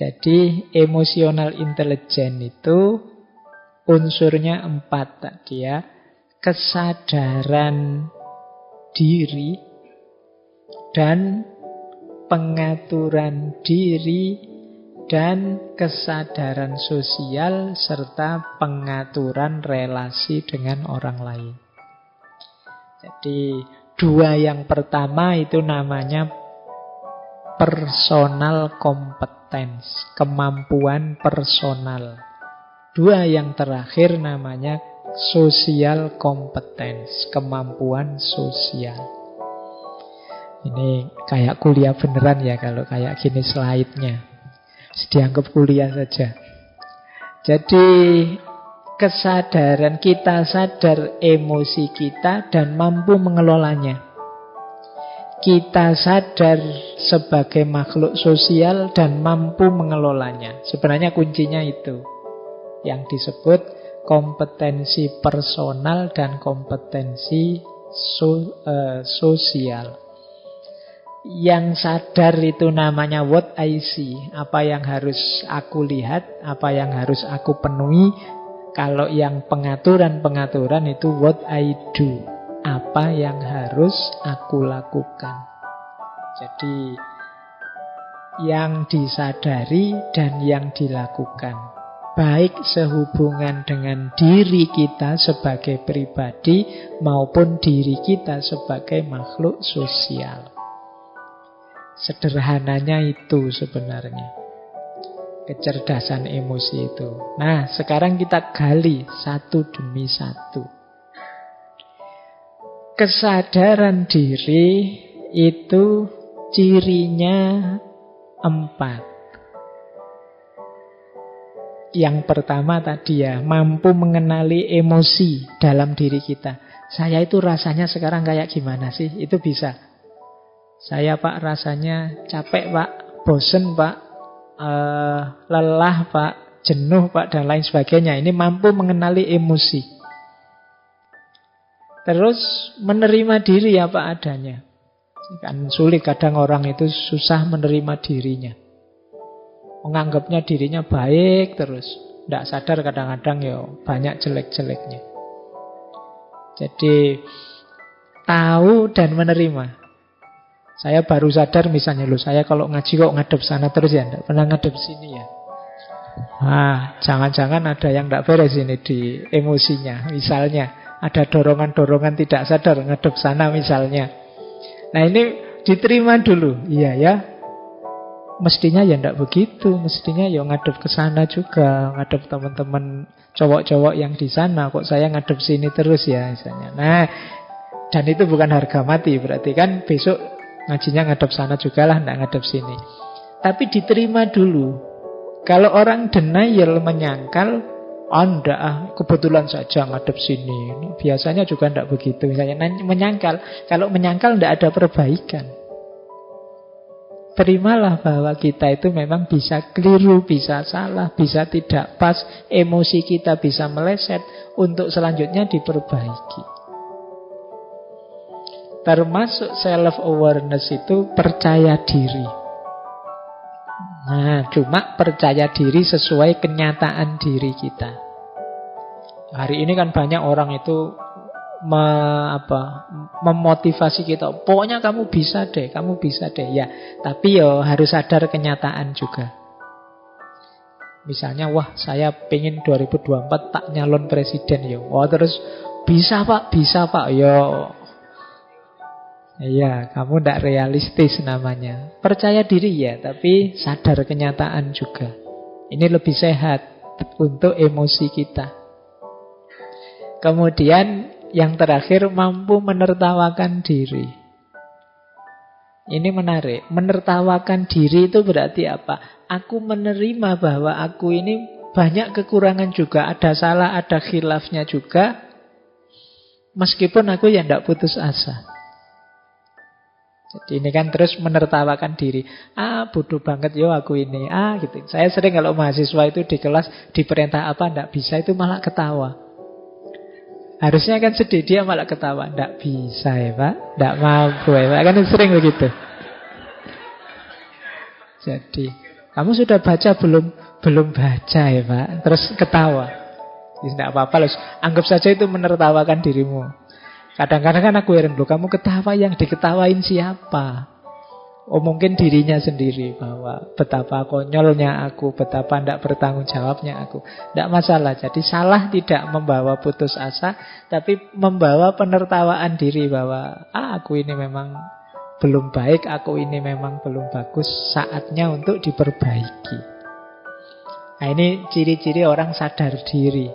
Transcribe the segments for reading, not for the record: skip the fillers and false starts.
Jadi emotional intelligence itu unsurnya 4 tadi ya. Kesadaran diri dan pengaturan diri dan kesadaran sosial serta pengaturan relasi dengan orang lain. Jadi 2 yang pertama itu namanya personal competence, kemampuan personal. 2 yang terakhir namanya social competence, kemampuan sosial. Ini kayak kuliah beneran ya kalau kayak gini slide-nya. Dianggap kuliah saja. Jadi kesadaran kita sadar emosi kita dan mampu mengelolanya. Kita sadar sebagai makhluk sosial dan mampu mengelolanya. Sebenarnya kuncinya itu yang disebut kompetensi personal dan kompetensi sosial. Yang sadar itu namanya what I see, apa yang harus aku lihat, apa yang harus aku penuhi. Kalau yang pengaturan itu what I do, apa yang harus aku lakukan. Jadi yang disadari dan yang dilakukan, baik sehubungan dengan diri kita sebagai pribadi maupun diri kita sebagai makhluk sosial. Sederhananya itu sebenarnya kecerdasan emosi itu. Nah, sekarang kita gali satu demi satu. Kesadaran diri itu cirinya 4. Yang pertama tadi ya, mampu mengenali emosi dalam diri kita. Saya itu rasanya sekarang kayak gimana sih? Itu bisa. Saya Pak rasanya capek Pak, bosen Pak, lelah Pak, jenuh Pak, dan lain sebagainya. Ini mampu mengenali emosi. Terus menerima diri apa adanya. Kan sulit kadang orang itu susah menerima dirinya. Menganggapnya dirinya baik terus. Tidak sadar kadang-kadang ya banyak jelek-jeleknya. Jadi tahu dan menerima. Saya baru sadar misalnya, loh saya kalau ngaji kok ngadep sana terus ya, tidak pernah ngadep sini ya. Jangan-jangan ada yang tidak beres ini di emosinya. Misalnya ada dorongan-dorongan tidak sadar ngadep sana misalnya. Nah ini diterima dulu. Iya ya, mestinya ya tidak begitu. Mestinya ya ngadep ke sana juga, ngadep teman-teman cowok-cowok yang di sana. Kok saya ngadep sini terus ya misalnya. Nah, dan itu bukan harga mati. Berarti kan besok ngajinya ngadep sana juga lah, tidak ngadep sini. Tapi diterima dulu. Kalau orang denial, menyangkal, enggak, kebetulan saja ngadep sini. Biasanya juga tidak begitu. Misalnya menyangkal. Kalau menyangkal tidak ada perbaikan. Terimalah bahwa kita itu memang bisa keliru, bisa salah, bisa tidak pas. Emosi kita bisa meleset. Untuk selanjutnya diperbaiki. Termasuk self-awareness itu percaya diri. Nah, cuma percaya diri sesuai kenyataan diri kita. Hari ini kan banyak orang itu memotivasi kita. Pokoknya kamu bisa deh, kamu bisa deh. Ya, tapi yo harus sadar kenyataan juga. Misalnya, wah saya pengen 2024 tak nyalon presiden yo. Wah terus bisa Pak, yo. Iya, kamu tidak realistis namanya. Percaya diri ya, tapi sadar kenyataan juga. Ini lebih sehat untuk emosi kita. Kemudian yang terakhir, mampu menertawakan diri. Ini menarik. Menertawakan diri itu berarti apa? Aku menerima bahwa aku ini banyak kekurangan juga. Ada salah, ada khilafnya juga. Meskipun aku ya tidak putus asa. Jadi ini kan terus menertawakan diri. Bodoh banget yo aku ini. Gitu. Saya sering kalau mahasiswa itu di kelas diperintah apa tidak bisa, itu malah ketawa. Harusnya kan sedih, dia malah ketawa. Nggak bisa ya Pak, nggak mampu ya Pak. Kan sering begitu. Jadi, kamu sudah baca belum? Belum baca ya Pak. Terus ketawa. Tidak apa-apa loh. Anggap saja itu menertawakan dirimu. Kadang-kadang kan aku heran, loh, kamu ketawa, yang diketawain siapa? Oh mungkin dirinya sendiri, bahwa betapa konyolnya aku, betapa tidak bertanggung jawabnya aku. Tidak masalah. Jadi salah tidak membawa putus asa, tapi membawa penertawaan diri bahwa aku ini memang belum baik, aku ini memang belum bagus, saatnya untuk diperbaiki. Nah ini ciri-ciri orang sadar diri.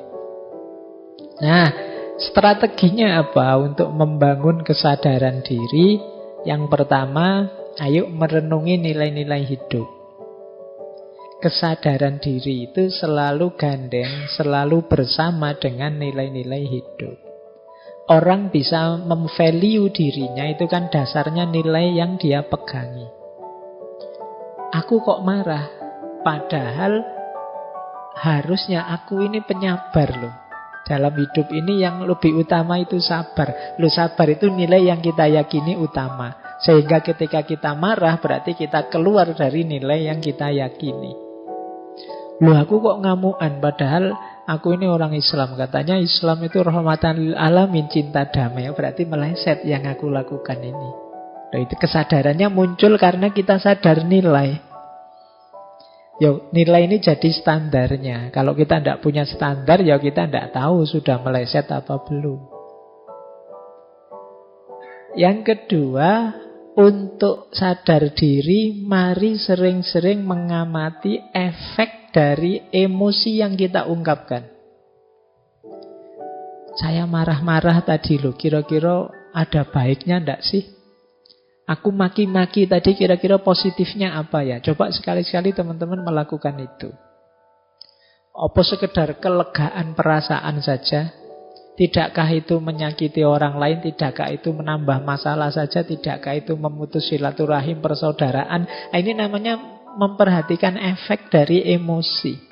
Nah, strateginya apa untuk membangun kesadaran diri? Yang pertama, ayo merenungi nilai-nilai hidup. Kesadaran diri itu selalu gandeng, selalu bersama dengan nilai-nilai hidup. Orang bisa memvalue dirinya itu kan dasarnya nilai yang dia pegangi. Aku kok marah, padahal harusnya aku ini penyabar loh. Dalam hidup ini yang lebih utama itu sabar. Loh, sabar itu nilai yang kita yakini utama. Sehingga ketika kita marah berarti kita keluar dari nilai yang kita yakini. Loh, aku kok ngamuan padahal aku ini orang Islam. Katanya Islam itu rahmatan lil alamin, cinta damai. Berarti meleset yang aku lakukan ini. Loh, itu kesadarannya muncul karena kita sadar nilai. Yo, nilai ini jadi standarnya. Kalau kita tidak punya standar, ya kita tidak tahu sudah meleset apa belum. Yang kedua, untuk sadar diri, mari sering-sering mengamati efek dari emosi yang kita ungkapkan. Saya marah-marah tadi loh, kira-kira ada baiknya enggak sih? Aku maki-maki tadi kira-kira positifnya apa ya? Coba sekali-sekali teman-teman melakukan itu. Apa sekedar kelegaan perasaan saja? Tidakkah itu menyakiti orang lain? Tidakkah itu menambah masalah saja? Tidakkah itu memutus silaturahim persaudaraan? Nah, ini namanya memperhatikan efek dari emosi.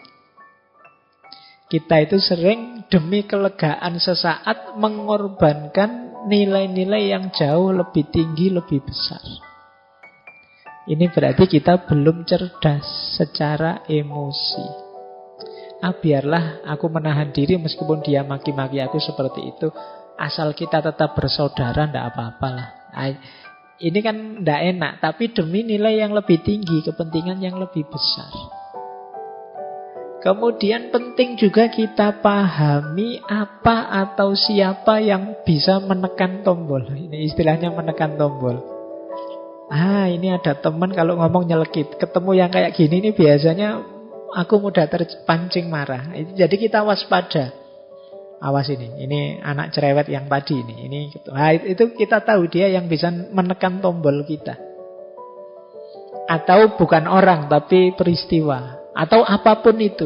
Kita itu sering demi kelegaan sesaat mengorbankan nilai-nilai yang jauh lebih tinggi, lebih besar. Ini berarti kita belum cerdas secara emosi. Biarlah aku menahan diri meskipun dia maki-maki aku seperti itu. Asal kita tetap bersaudara, tidak apa-apalah. Ini kan tidak enak, tapi demi nilai yang lebih tinggi, kepentingan yang lebih besar. Kemudian penting juga kita pahami apa atau siapa yang bisa menekan tombol. Ini istilahnya menekan tombol. Ini ada teman kalau ngomong nyelekit. Ketemu yang kayak gini ini biasanya aku mudah terpancing marah. Jadi kita waspada. Awas ini anak cerewet yang tadi ini gitu. Itu kita tahu dia yang bisa menekan tombol kita. Atau bukan orang tapi peristiwa. Atau apapun itu.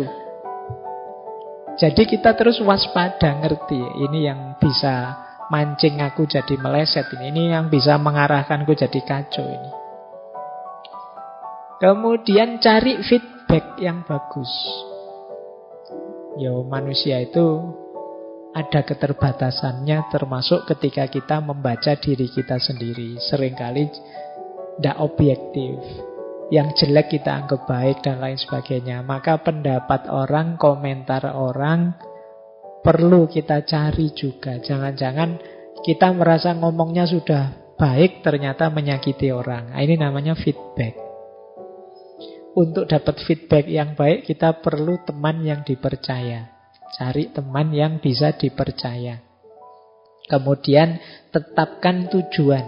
Jadi kita terus waspada, ngerti. Ini yang bisa mancing aku jadi meleset. Ini yang bisa mengarahkanku jadi kacau ini. Kemudian cari feedback yang bagus. Manusia itu ada keterbatasannya, termasuk ketika kita membaca diri kita sendiri. Seringkali tidak objektif. Yang jelek kita anggap baik dan lain sebagainya. Maka pendapat orang, komentar orang perlu kita cari juga. Jangan-jangan kita merasa ngomongnya sudah baik, ternyata menyakiti orang. Ini namanya feedback. Untuk dapat feedback yang baik, kita perlu teman yang dipercaya. Cari teman yang bisa dipercaya. Kemudian tetapkan tujuan.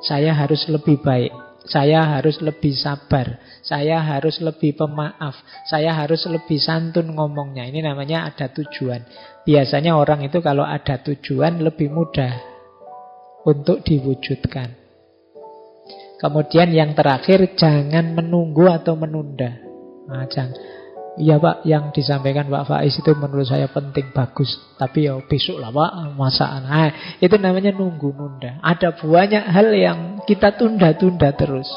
Saya harus lebih baik. Saya harus lebih sabar. Saya harus lebih pemaaf. Saya harus lebih santun ngomongnya. Ini namanya ada tujuan. Biasanya orang itu kalau ada tujuan lebih mudah untuk diwujudkan. Kemudian yang terakhir, jangan menunggu atau menunda. Iya Pak, yang disampaikan Pak Faiz itu menurut saya penting, bagus. Tapi besok lah Pak, masaan. Itu namanya nunggu-nunda. Ada banyak hal yang kita tunda-tunda terus.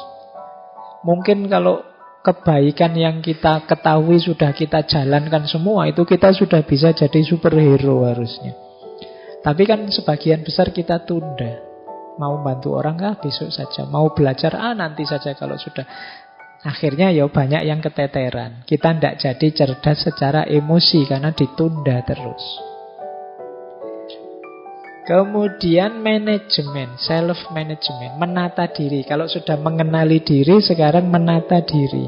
Mungkin kalau kebaikan yang kita ketahui sudah kita jalankan semua, itu kita sudah bisa jadi superhero harusnya. Tapi kan sebagian besar kita tunda. Mau bantu orang besok saja. Mau belajar nanti saja kalau sudah. Akhirnya ya banyak yang keteteran. Kita tidak jadi cerdas secara emosi karena ditunda terus. Kemudian manajemen, self management, menata diri. Kalau sudah mengenali diri, sekarang menata diri.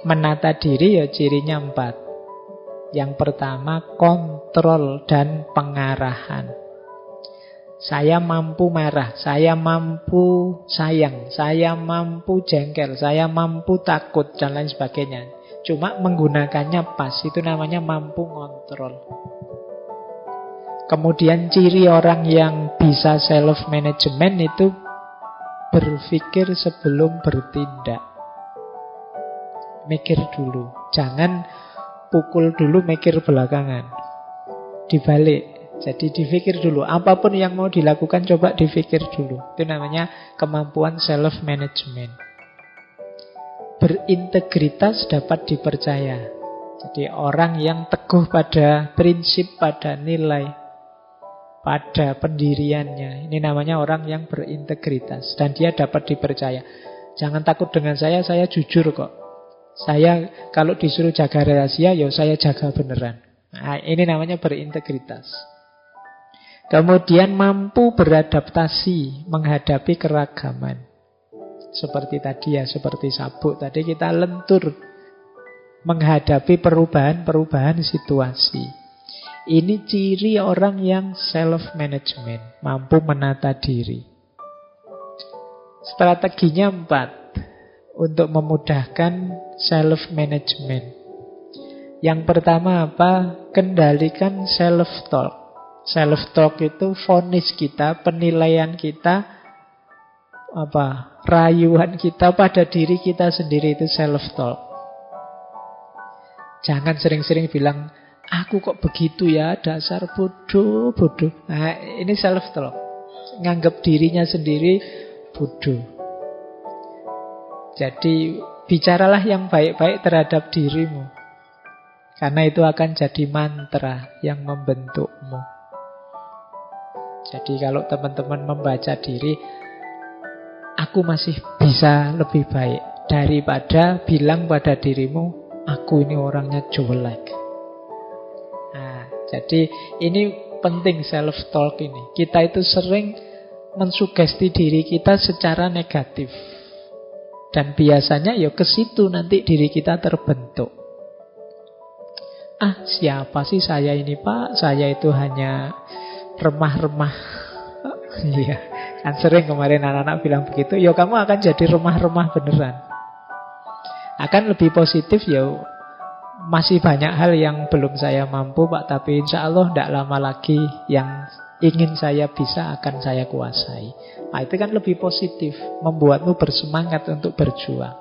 Menata diri ya cirinya 4. Yang pertama, kontrol dan pengarahan. Saya mampu marah, saya mampu sayang, saya mampu jengkel, saya mampu takut, dan lain sebagainya. Cuma menggunakannya pas, itu namanya mampu ngontrol. Kemudian ciri orang yang bisa self-management itu berpikir sebelum bertindak. Mikir dulu, jangan pukul dulu, mikir belakangan. Dibalik. Jadi dipikir dulu, apapun yang mau dilakukan coba dipikir dulu. Itu namanya kemampuan self-management. Berintegritas dapat dipercaya. Jadi orang yang teguh pada prinsip, pada nilai, pada pendiriannya. Ini namanya orang yang berintegritas. Dan dia dapat dipercaya. Jangan takut dengan saya jujur kok. Saya kalau disuruh jaga rahasia, ya saya jaga beneran. Nah, ini namanya berintegritas. Kemudian mampu beradaptasi menghadapi keragaman. Seperti tadi ya, seperti sabuk. Tadi kita lentur menghadapi perubahan-perubahan situasi. Ini ciri orang yang self-management, mampu menata diri. Strateginya 4 untuk memudahkan self-management. Yang pertama apa? Kendalikan self-talk. Self-talk itu vonis kita, penilaian kita, rayuan kita pada diri kita sendiri, itu self-talk. Jangan sering-sering bilang, aku kok begitu ya, dasar bodoh. Nah, ini self-talk. Nganggap dirinya sendiri bodoh. Jadi, bicaralah yang baik-baik terhadap dirimu. Karena itu akan jadi mantra yang membentukmu. Jadi kalau teman-teman membaca diri, aku masih bisa lebih baik, daripada bilang pada dirimu, aku ini orangnya jelek. Nah, jadi ini penting self-talk ini. Kita itu sering mensugesti diri kita secara negatif. Dan biasanya ya ke situ nanti diri kita terbentuk. Siapa sih saya ini, Pak? Saya itu hanya remah-remah. Iya, kan sering kemarin anak-anak bilang begitu. Ya kamu akan jadi remah-remah beneran. Akan lebih positif ya, masih banyak hal yang belum saya mampu Pak, tapi insya Allah tidak lama lagi yang ingin saya bisa akan saya kuasai. Nah itu kan lebih positif, membuatmu bersemangat untuk berjuang.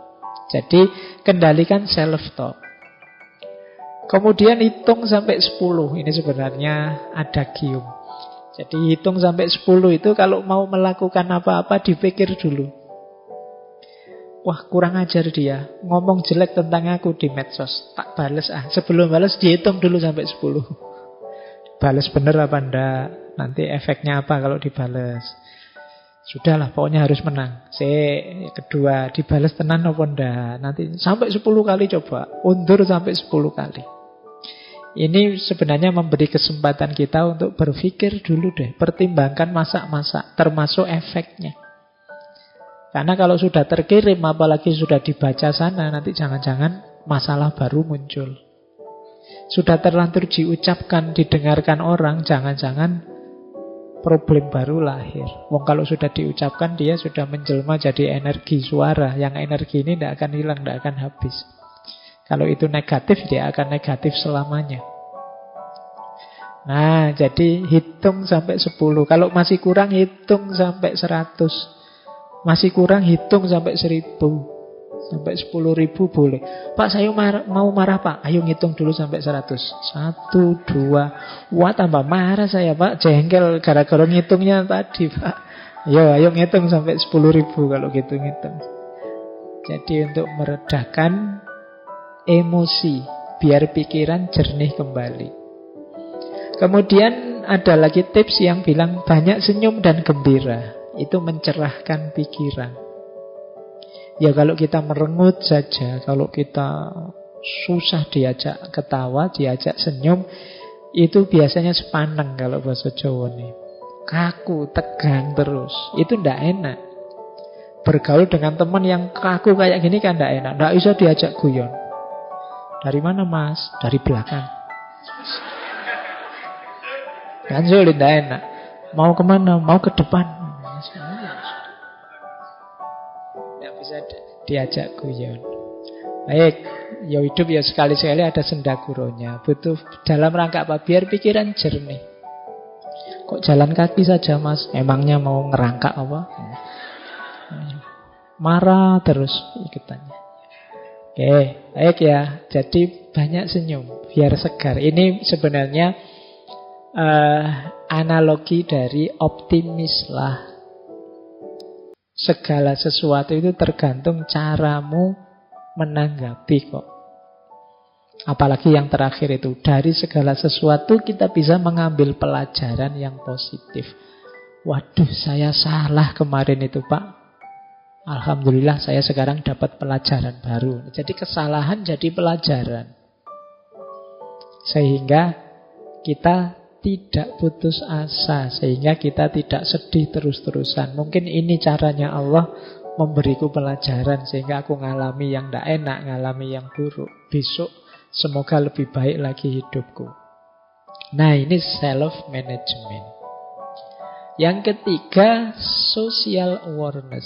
Jadi kendalikan self-talk. Kemudian hitung sampai 10. Ini sebenarnya adagium. Jadi hitung sampai 10 itu kalau mau melakukan apa-apa dipikir dulu. Wah kurang ajar dia, ngomong jelek tentang aku di medsos, tak bales Sebelum bales dihitung dulu sampai 10. Bales bener apa enggak, nanti efeknya apa kalau dibales. Sudahlah pokoknya harus menang. Kedua, dibales tenan apa enggak, nanti sampai 10 kali coba, undur sampai 10 kali. Ini sebenarnya memberi kesempatan kita untuk berpikir dulu deh. Pertimbangkan masak-masak, termasuk efeknya. Karena kalau sudah terkirim, apalagi sudah dibaca sana, nanti jangan-jangan masalah baru muncul. Sudah terlanjur diucapkan, didengarkan orang, jangan-jangan problem baru lahir. Wong kalau sudah diucapkan, dia sudah menjelma jadi energi suara. Yang energi ini tidak akan hilang, tidak akan habis. Kalau itu negatif, dia akan negatif selamanya. Nah, jadi hitung sampai 10. Kalau masih kurang, hitung sampai 100. Masih kurang, hitung sampai 1000. Sampai 10.000 boleh. Pak, saya mau marah, Pak. Ayo ngitung dulu sampai 100. 1, 2. Wah, tambah marah saya, Pak. Jengkel gara-gara ngitungnya tadi, Pak. Ayo ngitung sampai 10.000 kalau gitu ngitung. Jadi untuk meredakan emosi, biar pikiran jernih kembali. Kemudian ada lagi tips yang bilang banyak senyum dan gembira. Itu mencerahkan pikiran. Ya kalau kita merengut saja, kalau kita susah diajak ketawa, diajak senyum, itu biasanya sepaneng kalau bahasa Jawa nih. Kaku, tegang terus. Itu ndak enak. Bergaul dengan teman yang kaku kayak gini kan ndak enak. Ndak bisa diajak guyon. Dari mana mas? Dari belakang. Kan sulit, ndak enak. Mau kemana? Mau ke depan. Nggak bisa diajak guyon. Baik, ya hidup ya sekali-sekali ada sendaguronya. Butuh dalam rangka apa? Biar pikiran jernih. Kok jalan kaki saja mas? Emangnya mau ngerangkak apa? Marah terus ikutannya. Oke, baik ya. Jadi banyak senyum biar segar. Ini sebenarnya analogi dari optimis lah. Segala sesuatu itu tergantung caramu menanggapi kok. Apalagi yang terakhir itu, dari segala sesuatu kita bisa mengambil pelajaran yang positif. Waduh, saya salah kemarin itu Pak. Alhamdulillah saya sekarang dapat pelajaran baru. Jadi kesalahan jadi pelajaran. Sehingga kita tidak putus asa, sehingga kita tidak sedih terus-terusan. Mungkin ini caranya Allah memberiku pelajaran, sehingga aku ngalami yang tidak enak, ngalami yang buruk. Besok semoga lebih baik lagi hidupku. Nah, ini self-management. Yang ketiga, social awareness.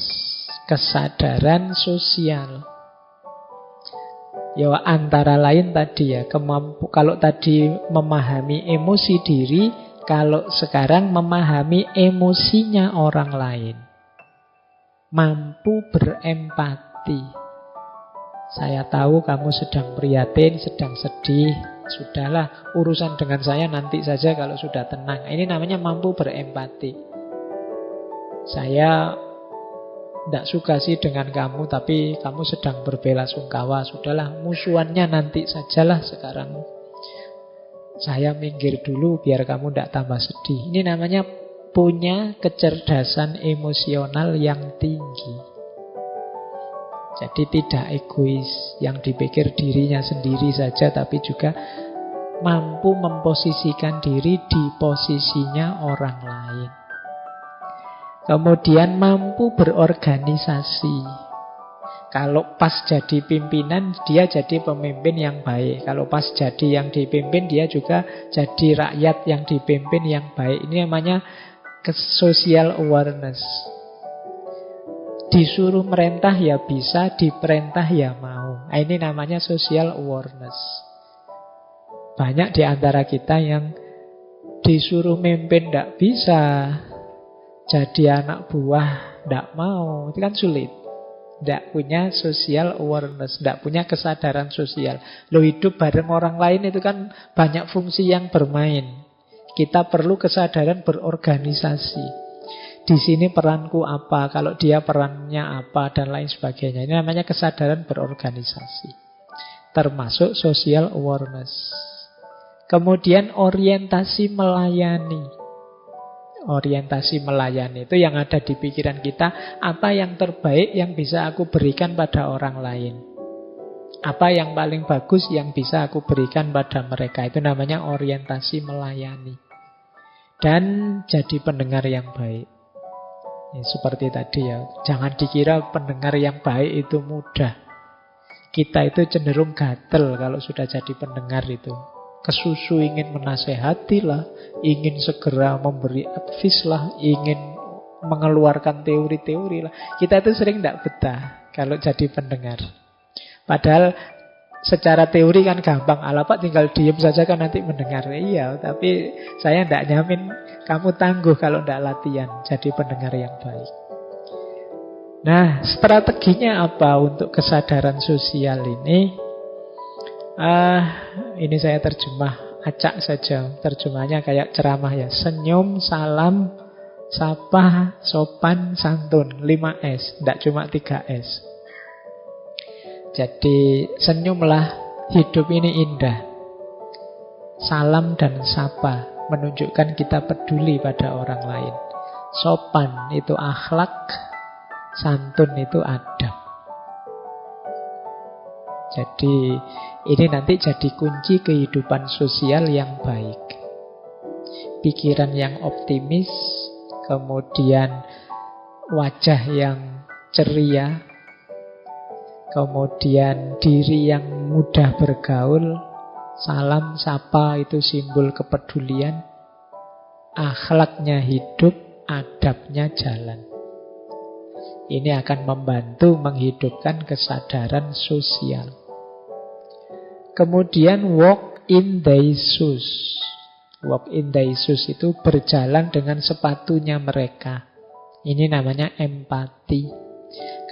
Kesadaran sosial. Ya antara lain tadi ya, kalau tadi memahami emosi diri, kalau sekarang memahami emosinya orang lain. Mampu berempati. Saya tahu kamu sedang prihatin, sedang sedih. Sudahlah, urusan dengan saya nanti saja kalau sudah tenang. Ini namanya mampu berempati. Saya tidak suka sih dengan kamu, tapi kamu sedang berbelasungkawa. Sudahlah, musuhannya nanti sajalah sekarang. Saya minggir dulu biar kamu tidak tambah sedih. Ini namanya punya kecerdasan emosional yang tinggi. Jadi tidak egois, yang dipikir dirinya sendiri saja, tapi juga mampu memposisikan diri di posisinya orang lain. Kemudian mampu berorganisasi. Kalau pas jadi pimpinan, dia jadi pemimpin yang baik. Kalau pas jadi yang dipimpin, dia juga jadi rakyat yang dipimpin yang baik. Ini namanya social awareness. Disuruh merintah ya bisa, diperintah ya mau. Nah, ini namanya social awareness. Banyak di antara kita yang disuruh mimpin tidak bisa, jadi anak buah tidak mau. Itu kan sulit. Tidak punya social awareness, tidak punya kesadaran sosial. Lo hidup bareng orang lain itu kan banyak fungsi yang bermain. Kita perlu kesadaran berorganisasi. Di sini peranku apa, kalau dia perannya apa, dan lain sebagainya. Ini namanya kesadaran berorganisasi. Termasuk social awareness. Kemudian orientasi melayani. Orientasi melayani itu yang ada di pikiran kita. Apa yang terbaik yang bisa aku berikan pada orang lain. Apa yang paling bagus yang bisa aku berikan pada mereka. Itu namanya orientasi melayani. Dan jadi pendengar yang baik. Ya, seperti tadi ya, jangan dikira pendengar yang baik itu mudah. Kita itu cenderung gatel kalau sudah jadi pendengar itu. Kesusu ingin menasehati lah, ingin segera memberi advice lah, ingin mengeluarkan teori-teori lah. Kita itu sering tidak betah kalau jadi pendengar. Padahal secara teori kan gampang. Ala Pak tinggal diem saja kan nanti mendengar. Iya, tapi saya tidak nyamin kamu tangguh kalau tidak latihan jadi pendengar yang baik. Nah, strateginya apa untuk kesadaran sosial ini? Ini saya terjemah acak saja. Terjemahnya kayak ceramah ya. Senyum, salam, sapa, sopan, santun. 5S, tidak cuma 3S. Jadi senyumlah, hidup ini indah. Salam dan sapa. menunjukkan kita peduli pada orang lain. Sopan itu akhlak, santun itu adab. Jadi ini nanti jadi kunci kehidupan sosial yang baik. Pikiran yang optimis, kemudian wajah yang ceria, kemudian diri yang mudah bergaul, salam, sapa itu simbol kepedulian, akhlaknya hidup, adabnya jalan. Ini akan membantu menghidupkan kesadaran sosial. Kemudian walk in their shoes. Walk in their shoes itu berjalan dengan sepatunya mereka. Ini namanya empati.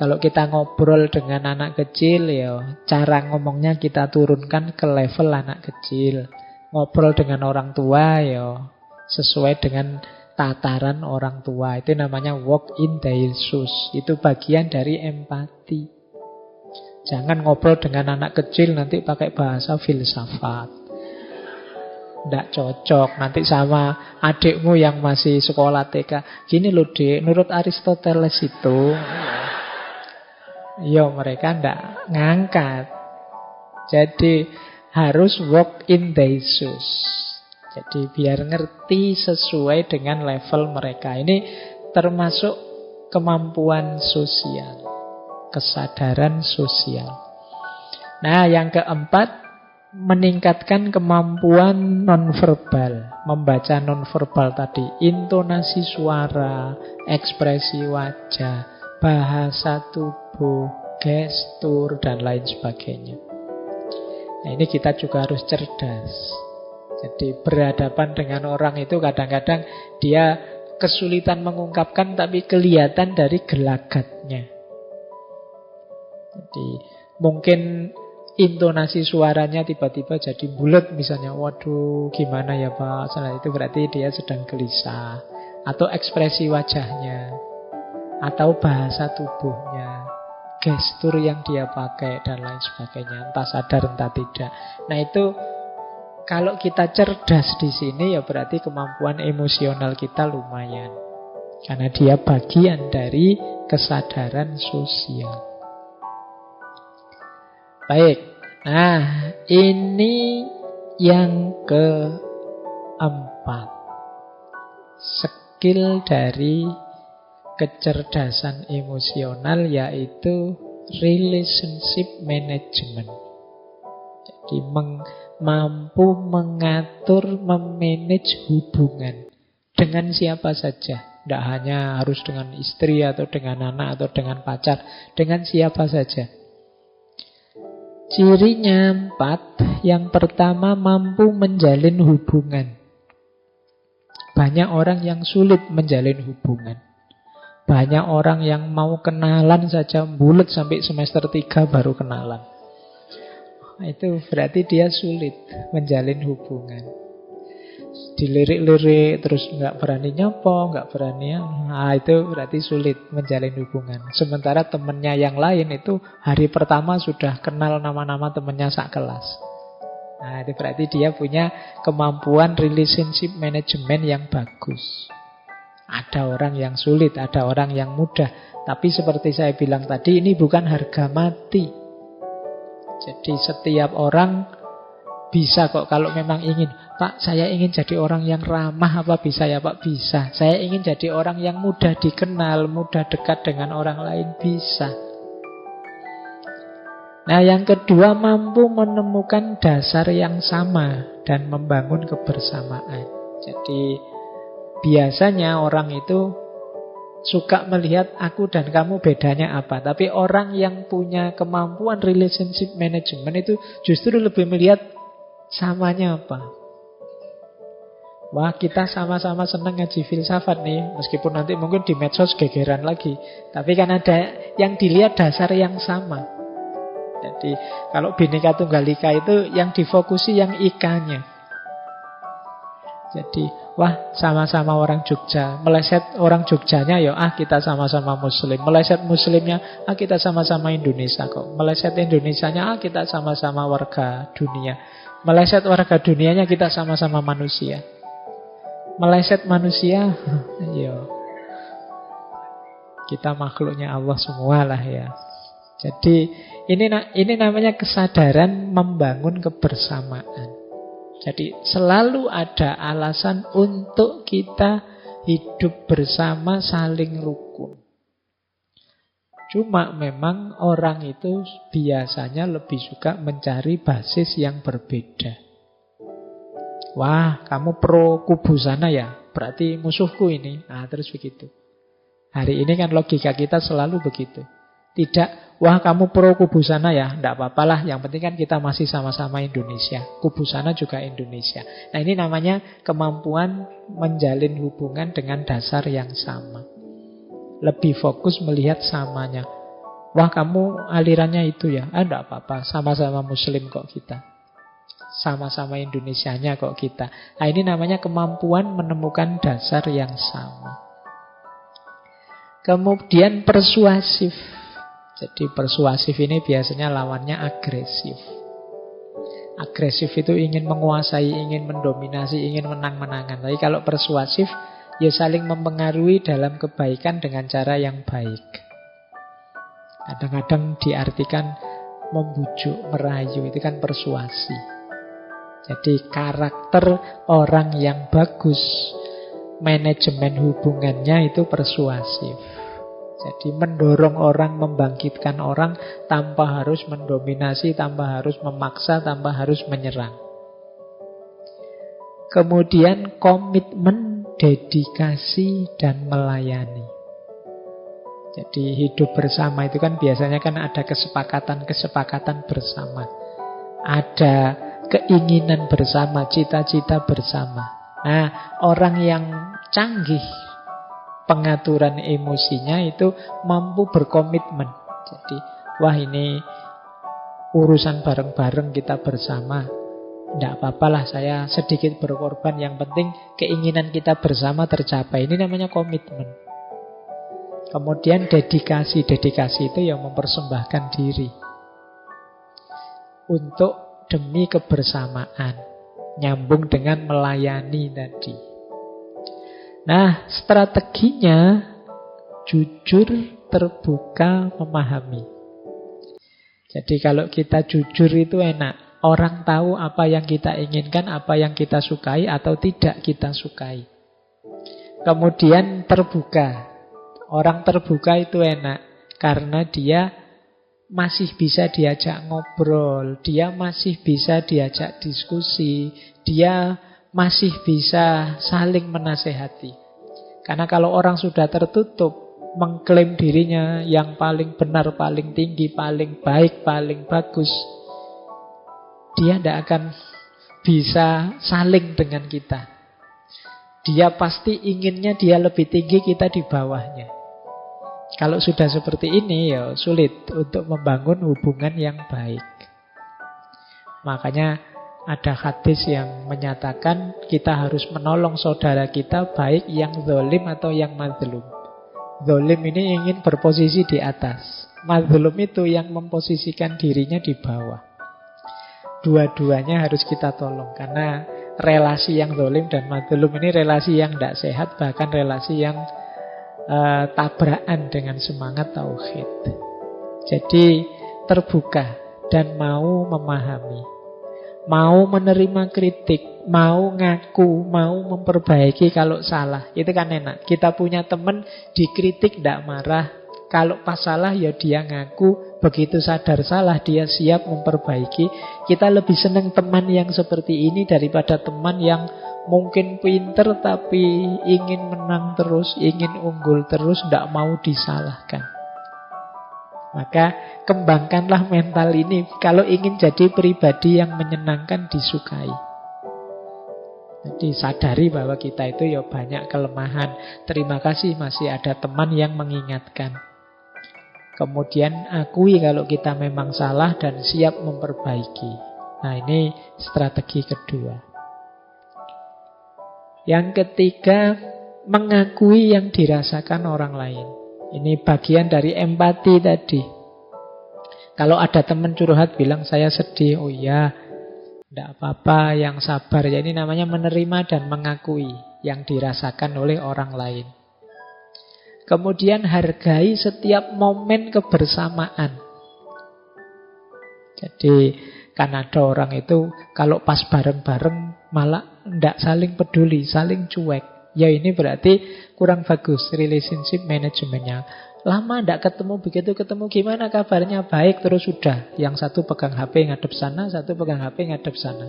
Kalau kita ngobrol dengan anak kecil, ya cara ngomongnya kita turunkan ke level anak kecil. Ngobrol dengan orang tua, ya sesuai dengan tataran orang tua. Itu namanya walk in their shoes. Itu bagian dari empati. Jangan ngobrol dengan anak kecil nanti pakai bahasa filsafat. Tidak cocok. Nanti sama adikmu yang masih sekolah TK. Gini loh dek, menurut Aristoteles itu, ya mereka tidak ngangkat. Jadi harus walk in their shoes. Jadi biar ngerti sesuai dengan level mereka. Ini termasuk kemampuan sosial, kesadaran sosial. Nah, yang keempat, meningkatkan kemampuan nonverbal. Membaca nonverbal tadi, intonasi suara, ekspresi wajah, bahasa tubuh, gestur, dan lain sebagainya. Nah, ini kita juga harus cerdas. Jadi berhadapan dengan orang itu kadang-kadang dia kesulitan mengungkapkan tapi kelihatan dari gelagatnya. Jadi mungkin intonasi suaranya tiba-tiba jadi bulat misalnya. Waduh, gimana ya Pak? Salah itu berarti dia sedang gelisah. Atau ekspresi wajahnya, atau bahasa tubuhnya, gestur yang dia pakai dan lain sebagainya. Entah sadar entah tidak. Nah itu kalau kita cerdas di sini ya berarti kemampuan emosional kita lumayan. Karena dia bagian dari kesadaran sosial. Baik. Nah, ini yang keempat. Skill dari kecerdasan emosional yaitu relationship management. Jadi mampu mengatur, memanage hubungan dengan siapa saja. Tidak hanya harus dengan istri atau dengan anak atau dengan pacar, dengan siapa saja. Cirinya 4. Yang pertama, mampu menjalin hubungan. Banyak orang yang sulit menjalin hubungan. Banyak orang yang mau kenalan saja bulet sampai semester 3 baru kenalan. Itu berarti dia sulit menjalin hubungan. Dilirik-lirik terus nggak berani nyapa, nggak berani, itu berarti sulit menjalin hubungan. Sementara temennya yang lain itu hari pertama sudah kenal nama-nama temennya sak kelas. Nah, itu berarti dia punya kemampuan relationship management yang bagus. Ada orang yang sulit, ada orang yang mudah. Tapi seperti saya bilang tadi, ini bukan harga mati. Jadi setiap orang bisa kok kalau memang ingin. Pak, saya ingin jadi orang yang ramah, apa bisa ya Pak? Bisa. Saya ingin jadi orang yang mudah dikenal, mudah dekat dengan orang lain, bisa. Nah, yang kedua, mampu menemukan dasar yang sama dan membangun kebersamaan. Jadi biasanya orang itu suka melihat aku dan kamu bedanya apa. Tapi orang yang punya kemampuan relationship management itu justru lebih melihat samanya apa. Wah, kita sama-sama senang ngaji filsafat nih. Meskipun nanti mungkin di medsos gegeran lagi. Tapi kan ada yang dilihat dasar yang sama. Jadi kalau Bhinneka Tunggal Ika itu yang difokusi yang ikanya. Jadi wah, sama-sama orang Jogja. Meleset orang Jogjanya ya, kita sama-sama Muslim. Meleset Muslimnya, kita sama-sama Indonesia kok. Meleset Indonesianya, kita sama-sama warga dunia. Meleset warga dunianya, kita sama-sama manusia. Meleset manusia, yo, kita makhluknya Allah semua lah ya. Jadi ini namanya kesadaran membangun kebersamaan. Jadi selalu ada alasan untuk kita hidup bersama, saling rukun. Cuma memang orang itu biasanya lebih suka mencari basis yang berbeda. Wah, kamu pro kubu sana ya, berarti musuhku ini. Nah, terus begitu. Hari ini kan logika kita selalu begitu. Tidak, wah kamu pro kubu sana ya, tidak apa-apalah. Yang penting kan kita masih sama-sama Indonesia. Kubu sana juga Indonesia. Nah, ini namanya kemampuan menjalin hubungan dengan dasar yang sama. Lebih fokus melihat samanya. Wah kamu alirannya itu ya, tidak apa-apa. Sama-sama Muslim kok kita. Sama-sama Indonesianya kok kita. Nah, ini namanya kemampuan menemukan dasar yang sama. Kemudian persuasif. Jadi persuasif ini biasanya lawannya agresif. Agresif itu ingin menguasai, ingin mendominasi, ingin menang-menangan. Tapi kalau persuasif, ya saling mempengaruhi dalam kebaikan dengan cara yang baik. Kadang-kadang diartikan membujuk, merayu, itu kan persuasi. Jadi karakter orang yang bagus, manajemen hubungannya itu persuasif. Jadi mendorong orang, membangkitkan orang tanpa harus mendominasi, tanpa harus memaksa, tanpa harus menyerang. Kemudian komitmen, dedikasi, dan melayani. Jadi hidup bersama itu kan biasanya kan ada kesepakatan bersama. Ada keinginan bersama, cita-cita bersama. Nah, orang yang canggih pengaturan emosinya itu mampu berkomitmen. Jadi, wah ini urusan bareng-bareng kita bersama. Tidak apa-apalah saya sedikit berkorban, yang penting keinginan kita bersama tercapai. Ini namanya komitmen. Kemudian dedikasi. Dedikasi itu yang mempersembahkan diri untuk demi kebersamaan. Nyambung dengan melayani tadi. Nah, strateginya jujur, terbuka, memahami. Jadi kalau kita jujur itu enak. Orang tahu apa yang kita inginkan, apa yang kita sukai atau tidak kita sukai. Kemudian terbuka. Orang terbuka itu enak karena dia masih bisa diajak ngobrol, dia masih bisa diajak diskusi, dia masih bisa saling menasehati. Karena kalau orang sudah tertutup, mengklaim dirinya yang paling benar, paling tinggi, paling baik, paling bagus, dia tidak akan bisa saling dengan kita. Dia pasti inginnya dia lebih tinggi, kita di bawahnya. Kalau sudah seperti ini ya sulit untuk membangun hubungan yang baik. Makanya ada hadis yang menyatakan kita harus menolong saudara kita, baik yang zalim atau yang mazlum. Zalim ini ingin berposisi di atas, mazlum itu yang memposisikan dirinya di bawah. Dua-duanya harus kita tolong, karena relasi yang zalim dan mazlum ini relasi yang tidak sehat, bahkan relasi yang tabrakan dengan semangat tauhid. Jadi terbuka dan mau memahami, mau menerima kritik, mau ngaku, mau memperbaiki kalau salah. Itu kan enak. Kita punya teman dikritik tidak marah, kalau pas salah ya dia ngaku, begitu sadar salah dia siap memperbaiki. Kita lebih senang teman yang seperti ini daripada teman yang mungkin pinter tapi ingin menang terus, ingin unggul terus, tidak mau disalahkan. Maka kembangkanlah mental ini kalau ingin jadi pribadi yang menyenangkan, disukai. Jadi sadari bahwa kita itu ya banyak kelemahan. Terima kasih masih ada teman yang mengingatkan. Kemudian akui kalau kita memang salah dan siap memperbaiki. Nah, ini strategi kedua. Yang ketiga, mengakui yang dirasakan orang lain. Ini bagian dari empati tadi. Kalau ada teman curhat bilang saya sedih, oh iya, tidak apa-apa, yang sabar. Ya, ini namanya menerima dan mengakui. yang dirasakan oleh orang lain. Kemudian hargai setiap momen kebersamaan. Jadi kan ada orang itu kalau pas bareng-bareng malah tidak saling peduli, saling cuek. Ya ini berarti kurang bagus relationship manajemennya. Lama tidak ketemu, begitu ketemu gimana kabarnya? Baik, terus sudah. Yang satu pegang HP ngadep sana, satu pegang HP ngadep sana.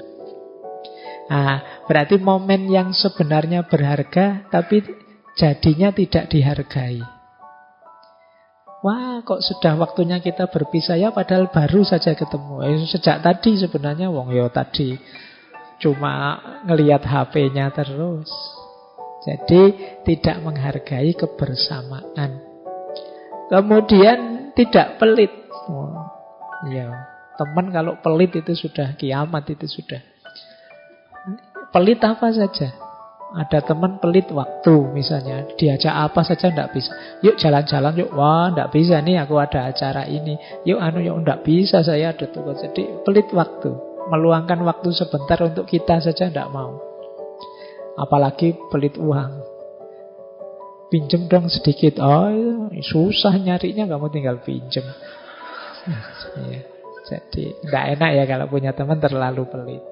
Nah, berarti momen yang sebenarnya berharga tapi jadinya tidak dihargai. Wah, kok sudah waktunya kita berpisah ya, padahal baru saja ketemu. Sejak tadi sebenarnya wong yo tadi cuma ngelihat HP-nya terus. Jadi tidak menghargai kebersamaan. Kemudian tidak pelit. Ya, teman kalau pelit itu sudah kiamat, itu sudah. Pelit apa saja. Ada teman pelit waktu misalnya, diajak apa saja tidak bisa. Yuk jalan-jalan, yuk. Wah, tidak bisa nih, aku ada acara ini. Yuk yuk tidak bisa, saya ada tugas. Jadi pelit waktu. Meluangkan waktu sebentar untuk kita saja tidak mau. Apalagi pelit uang. Pinjem dong sedikit. Oh, susah nyarinya, kamu tinggal pinjem. Ya, jadi tidak enak ya kalau punya teman terlalu pelit.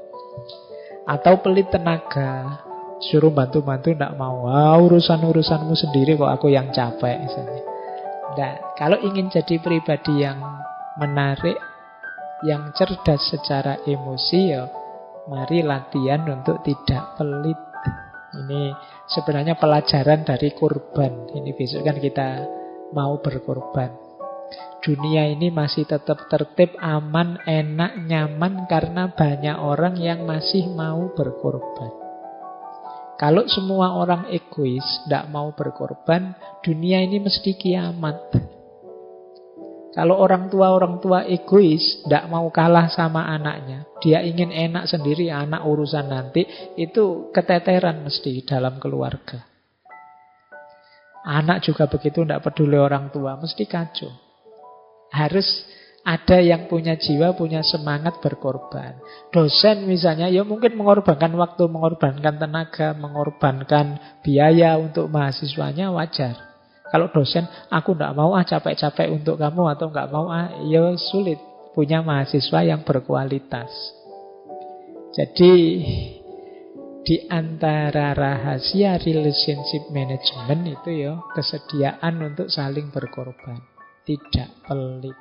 Atau pelit tenaga, suruh bantu-bantu tidak mau. Urusan-urusanmu sendiri kok, aku yang capek misalnya. Nah, kalau ingin jadi pribadi yang menarik, yang cerdas secara emosi, ya mari latihan untuk tidak pelit. Ini sebenarnya pelajaran dari kurban. Ini besok kan kita mau berkorban. Dunia ini masih tetap tertib, aman, enak, nyaman karena banyak orang yang masih mau berkorban. Kalau semua orang egois, tidak mau berkorban, dunia ini mesti kiamat. Kalau orang tua egois, tidak mau kalah sama anaknya, dia ingin enak sendiri, anak urusan nanti, itu keteteran mesti dalam keluarga. Anak juga begitu, tidak peduli orang tua, mesti kacau. Harus ada yang punya jiwa, punya semangat berkorban. Dosen misalnya, ya mungkin mengorbankan waktu, mengorbankan tenaga, mengorbankan biaya untuk mahasiswanya, wajar. Kalau dosen, aku tidak mau capek-capek untuk kamu, atau tidak mau ya sulit punya mahasiswa yang berkualitas. Jadi di antara rahasia relationship management itu ya kesediaan untuk saling berkorban, tidak pelit.